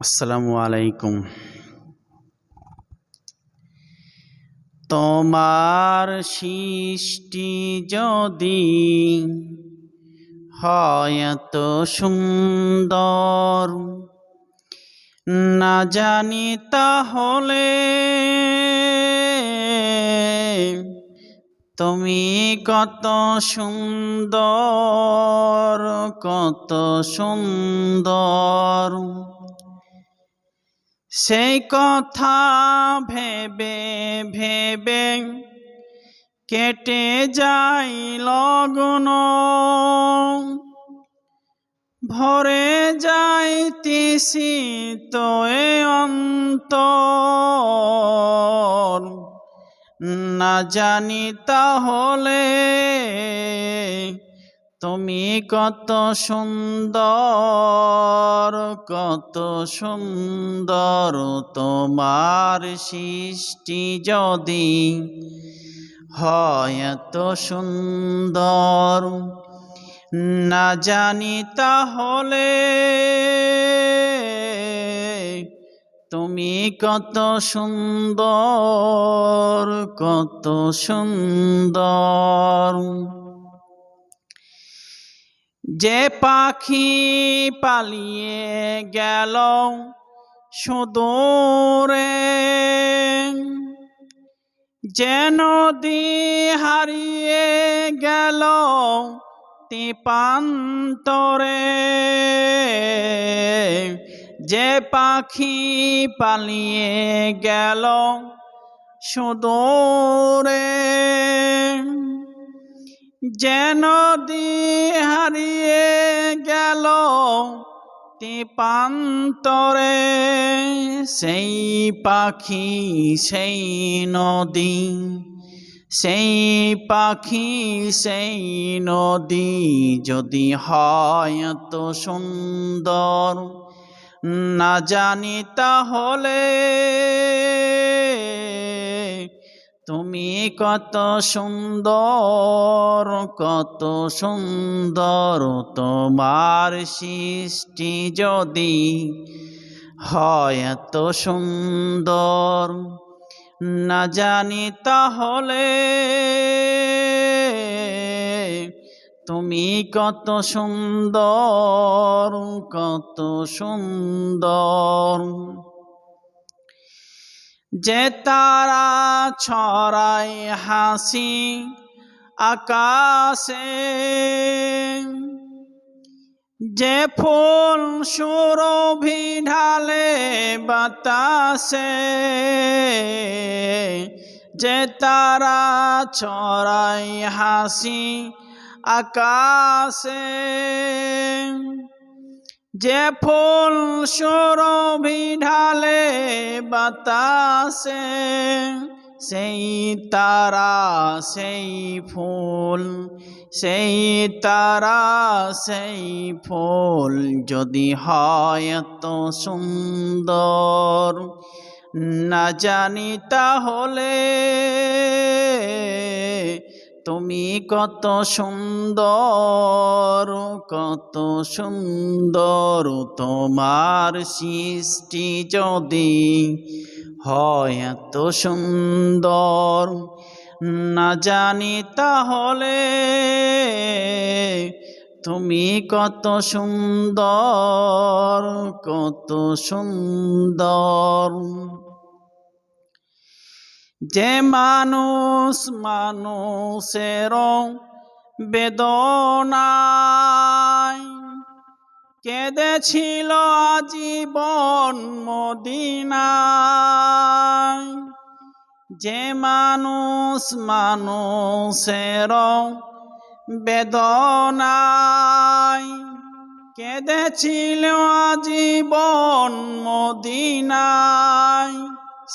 আসসালামু আলাইকুম। তোমার সৃষ্টি যদি হয় এত সুন্দর, না জানি তাহলে তুমি কত সুন্দর, কত সুন্দর। সেই কথা ভেবে ভেবে কেটে যাই লগন, ভরে যাইতেছি তোয়ে অন্তর, না জানি তাহলে তুমি কত সুন্দর, কত সুন্দর। তোমার সৃষ্টি যদি হয় এত সুন্দর, না জানি তাহলে তুমি কত সুন্দর, কত সুন্দর। যে পাখি পালিয়ে গেল সুদূরে, যে নদী হারিয়ে গেল তেপান্তরে, যে পাখি পালিয়ে গেল সুদূরে, যে নদী হারিয়ে গেল তেপান্তরে, সেই পাখি সেই নদী, সেই পাখি সেই নদী যদি হয় এত সুন্দর, না জানি তাহলে তুমি কত সুন্দর, কত সুন্দর। তোমার সৃষ্টি যদি হয় এত সুন্দর, না জানি তাহলে তুমি কত সুন্দর, কত সুন্দর। যে তারা ছড়ায় হাসি আকাশে, যে ফুল সুরভি ঢালে বাতাসে, যে তারা ছড়ায় হাসি আকাশে, যে ফুল সুরভি ঢালে বাতাসে, সেই তারা সেই ফুল, সেই তারা সেই ফুল যদি হয় এত সুন্দর, না জানি তাহলে তুমি কত সুন্দর, কত সুন্দর। তোমার সৃষ্টি যদি হয় এত সুন্দর, না জানি তাহলে তুমি কত সুন্দর, কত সুন্দর। যে মানুষ মানুষের বেদনায় কেঁদেছিল আজীবন মদিনায়, যে মানুষ মানুষের বেদনায় কেঁদেছিল আজীবন মদিনায়,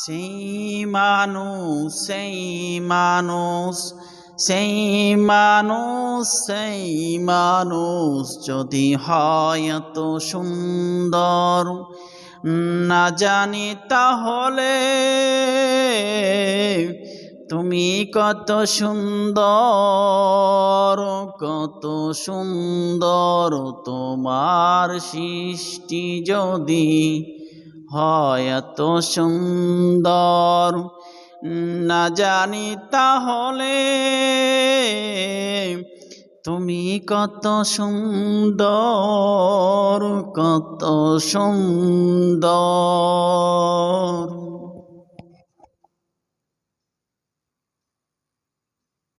সেই মানুষ সেই মানুষ সেই মানুষ সেই মানুষ যদি হয় এত সুন্দর, না জানি তাহলে তুমি কত সুন্দর, কত সুন্দর তোমার সৃষ্টি যদি হয় এত সুন্দর, না জানি তাহলে তুমি কত সুন্দর, কত সুন্দর।